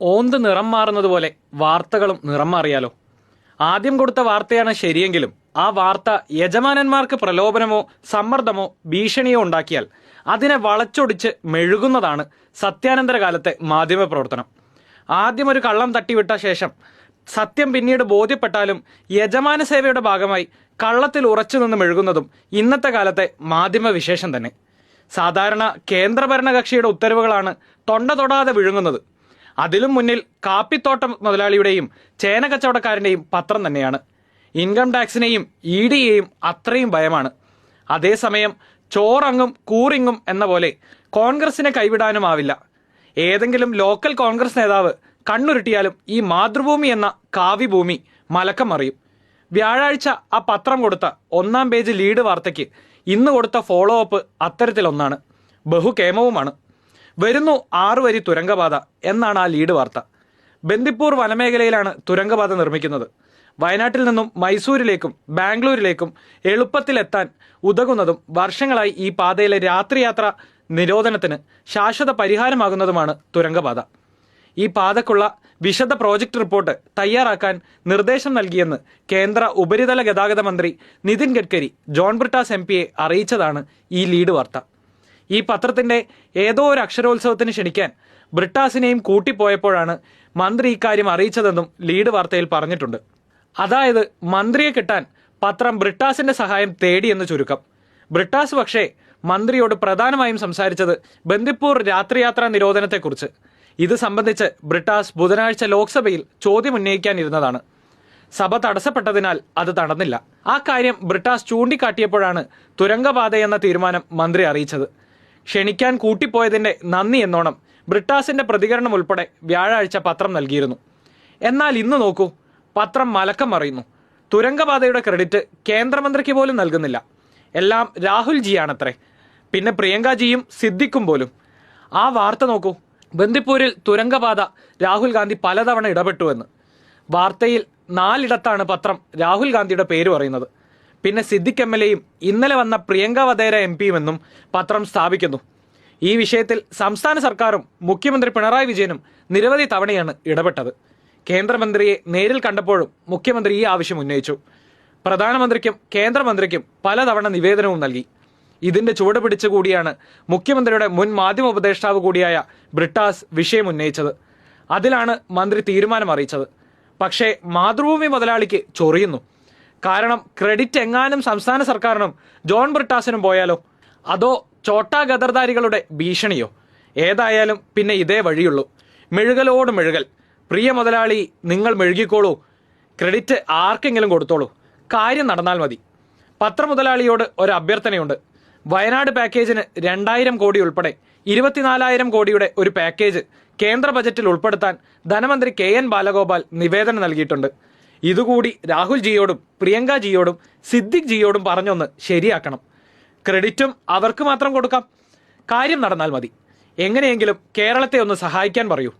ഓന്ത് നിറം മാറുന്നത് പോലെ വാർത്തകളും നിറം മാറിയാലോ? ആദ്യം കൊടുത്ത വാർത്തയാണ് ശരിയെങ്കിലും ആ വാർത്ത യജമാനന്മാർക്ക് പ്രലോഭനമോ സമ്മർദ്ദമോ ഭീഷണിയോ ഉണ്ടാക്കിയാൽ അതിനെ വളച്ചൊടിച്ച് മെഴുകുന്നതാണ് സത്യാനന്തര കാലത്തെ മാധ്യമപ്രവർത്തനം. ആദ്യം ഒരു കള്ളം തട്ടിവിട്ട ശേഷം സത്യം പിന്നീട് ബോധ്യപ്പെട്ടാലും യജമാന സേവയുടെ ഭാഗമായി കള്ളത്തിൽ ഉറച്ചു നിന്ന് മെഴുകുന്നതും ഇന്നത്തെ കാലത്തെ മാധ്യമ വിശേഷം തന്നെ. സാധാരണ കേന്ദ്രഭരണ കക്ഷിയുടെ ഉത്തരവുകളാണ് തൊണ്ട തൊടാതെ വിഴുങ്ങുന്നത്. അതിലും മുന്നിൽ കാപ്പിത്തോട്ടം മുതലാളിയുടെയും ചേന കച്ചവടക്കാരൻ്റെയും പത്രം തന്നെയാണ്. ഇൻകം ടാക്സിനെയും EDയെയും അത്രയും ഭയമാണ്. അതേസമയം ചോറങ്ങും കൂറിങ്ങും എന്ന പോലെ കോൺഗ്രസിനെ കൈവിടാനുമാവില്ല. ഏതെങ്കിലും ലോക്കൽ കോൺഗ്രസ് നേതാവ് കണ്ണുരുട്ടിയാലും ഈ മാതൃഭൂമി എന്ന കാവ്യഭൂമി മലക്കം മറിയും. വ്യാഴാഴ്ച ആ പത്രം കൊടുത്ത 1-ാം പേജ് ലീഡ് വാർത്തയ്ക്ക് ഇന്ന് കൊടുത്ത ഫോളോ അപ്പ് അത്തരത്തിലൊന്നാണ്. ബഹുകേമവുമാണ്. വരുന്നു 6 വരി തുരങ്കപാത എന്നാണ് ആ ലീഡ് വാർത്ത. ബന്ദിപ്പൂർ വനമേഖലയിലാണ് തുരങ്കപാത നിർമ്മിക്കുന്നത്. വയനാട്ടിൽ നിന്നും മൈസൂരിലേക്കും ബാംഗ്ലൂരിലേക്കും എളുപ്പത്തിലെത്താൻ ഉതകുന്നതും വർഷങ്ങളായി ഈ പാതയിലെ രാത്രിയാത്ര നിരോധനത്തിന് ശാശ്വത പരിഹാരമാകുന്നതുമാണ് തുരങ്കപാത. ഈ പാതക്കുള്ള വിശദ പ്രോജക്റ്റ് റിപ്പോർട്ട് തയ്യാറാക്കാൻ നിർദ്ദേശം നൽകിയെന്ന് കേന്ദ്ര ഉപരിതല ഗതാഗത മന്ത്രി നിതിൻ ഗഡ്കരി ജോൺ ബ്രിട്ടാസ് MP അറിയിച്ചതാണ് ഈ ലീഡ് വാർത്ത. ഈ പത്രത്തിന്റെ ഏതോ ഒരു അക്ഷരോത്സവത്തിന് ക്ഷണിക്കാൻ ബ്രിട്ടാസിനെയും കൂട്ടിപ്പോയപ്പോഴാണ് മന്ത്രി ഇക്കാര്യം അറിയിച്ചതെന്നും ലീഡ് വാർത്തയിൽ പറഞ്ഞിട്ടുണ്ട്. അതായത് മന്ത്രിയെ കിട്ടാൻ പത്രം ബ്രിട്ടാസിന്റെ സഹായം തേടിയെന്ന് ചുരുക്കം. ബ്രിട്ടാസ് പക്ഷേ മന്ത്രിയോട് പ്രധാനമായും സംസാരിച്ചത് ബന്ദിപ്പൂർ രാത്രിയാത്രാ നിരോധനത്തെക്കുറിച്ച്. ഇത് സംബന്ധിച്ച് ബ്രിട്ടാസ് ബുധനാഴ്ച ലോക്സഭയിൽ ചോദ്യം ഉന്നയിക്കാനിരുന്നതാണ്. സഭ തടസ്സപ്പെട്ടതിനാൽ അത് നടന്നില്ല. ആ കാര്യം ബ്രിട്ടാസ് ചൂണ്ടിക്കാട്ടിയപ്പോഴാണ് തുരങ്കപാതയെന്ന തീരുമാനം മന്ത്രി അറിയിച്ചത്. ക്ഷണിക്കാൻ കൂട്ടിപ്പോയതിന്റെ നന്ദി എന്നോണം ബ്രിട്ടാസിന്റെ പ്രതികരണം ഉൾപ്പെടെ വ്യാഴാഴ്ച പത്രം നൽകിയിരുന്നു. എന്നാൽ ഇന്ന് നോക്കൂ, പത്രം മലക്കം മറിയുന്നു. തുരങ്കപാതയുടെ ക്രെഡിറ്റ് കേന്ദ്രമന്ത്രിക്ക് പോലും നൽകുന്നില്ല. എല്ലാം രാഹുൽ ജിയാണത്രേ. പിന്നെ പ്രിയങ്കാജിയും സിദ്ദിഖും പോലും. ആ വാർത്ത നോക്കൂ. ബന്ദിപ്പൂരിൽ തുരങ്കപാത രാഹുൽ ഗാന്ധി പലതവണ ഇടപെട്ടുവെന്ന്. വാർത്തയിൽ 4 പത്രം രാഹുൽ ഗാന്ധിയുടെ പേര് പറയുന്നത്. പിന്നെ സിദ്ദിഖ് MLAയും ഇന്നലെ വന്ന പ്രിയങ്ക വധേര MPയുമെന്നും പത്രം സ്ഥാപിക്കുന്നു. ഈ വിഷയത്തിൽ സംസ്ഥാന സർക്കാരും മുഖ്യമന്ത്രി പിണറായി വിജയനും നിരവധി തവണയാണ് ഇടപെട്ടത്. കേന്ദ്രമന്ത്രിയെ നേരിൽ കണ്ടപ്പോഴും മുഖ്യമന്ത്രി ഈ ആവശ്യം ഉന്നയിച്ചു. പ്രധാനമന്ത്രിക്കും കേന്ദ്രമന്ത്രിക്കും പലതവണ നിവേദനവും നൽകി. ഇതിന്റെ ചുവട് പിടിച്ചുകൂടിയാണ് മുഖ്യമന്ത്രിയുടെ മുൻ മാധ്യമ ഉപദേഷ്ടാവ് കൂടിയായ ബ്രിട്ടാസ് വിഷയം ഉന്നയിച്ചത്. അതിലാണ് മന്ത്രി തീരുമാനം അറിയിച്ചത്. പക്ഷേ മാതൃഭൂമി മുതലാളിക്ക് ചൊറിയുന്നു. കാരണം ക്രെഡിറ്റ് എങ്ങാനും സംസ്ഥാന സർക്കാരിനും ജോൺ ബ്രിട്ടാസിനും പോയാലോ? അതോ ചോട്ടാ ഗദർദാരികളുടെ ഭീഷണിയോ? ഏതായാലും പിന്നെ ഇതേ വഴിയുള്ളൂ. മെഴുകലോട് മെഴുകൽ. പ്രിയ മുതലാളി, നിങ്ങൾ മെഴുകിക്കോളൂ. ക്രെഡിറ്റ് ആർക്കെങ്കിലും കൊടുത്തോളൂ. കാര്യം നടന്നാൽ മതി. പത്രമുതലാളിയോട് ഒരു അഭ്യർത്ഥനയുണ്ട്. വയനാട് പാക്കേജിന് 2000 കോടി ഉൾപ്പെടെ 24,000 കോടിയുടെ ഒരു പാക്കേജ് കേന്ദ്ര ബജറ്റിൽ ഉൾപ്പെടുത്താൻ ധനമന്ത്രി KN ബാലഗോപാൽ നിവേദനം നൽകിയിട്ടുണ്ട്. ഇതുകൂടി രാഹുൽ ജിയോടും പ്രിയങ്ക ജിയോടും സിദ്ദിഖ് ജിയോടും പറഞ്ഞൊന്ന് ശരിയാക്കണം. ക്രെഡിറ്റും അവർക്ക് മാത്രം കൊടുക്കാം. കാര്യം നടന്നാൽ മതി. എങ്ങനെയെങ്കിലും കേരളത്തെ ഒന്ന് സഹായിക്കാൻ പറയൂ.